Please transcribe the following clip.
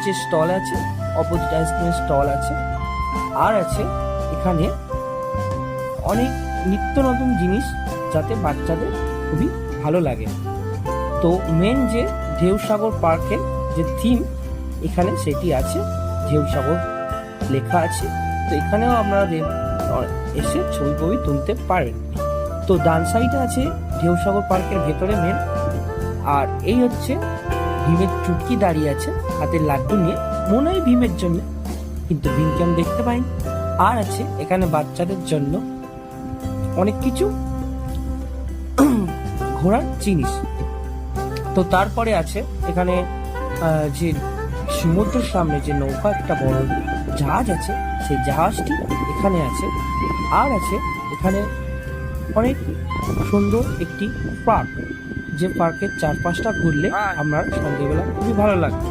যে স্টল আছে, অপোজিট আইসক্রিমের স্টল আছে, আর আছে এখানে অনেক নিত্য নতুন জিনিস, যাতে বাচ্চাদের খুবই ভালো লাগে। তো মেন যে ঢেউসাগর পার্কের যে থিম এখানে সেটি আছে, ঢেউসাগর লেখা আছে। তো এখানেও আপনারা এসে ছবি তুলতে পারবেন। তো ডান সাইডে আছে ঢেউসাগর পার্কের ভেতরে মেন। আর এই হচ্ছে ভীমের চুটকি দাঁড়িয়ে আছে হাতের লাড্ডু নিয়ে, মনে হয় ভীমের জন্য, কিন্তু ভীমকে আমি দেখতে পাইনি। আর আছে এখানে বাচ্চাদের জন্য অনেক কিছু ঘোরার জিনিস। তো তারপরে আছে এখানে যে সমুদ্রের সামনে যে নৌকা, একটা বড় জাহাজ আছে, সেই জাহাজটি এখানে আছে। আর আছে এখানে অনেক সুন্দর একটি পার্ক, যে পার্কের চারপাশটা ঘুরলে আপনার সন্ধ্যেবেলা খুবই ভালো লাগবে।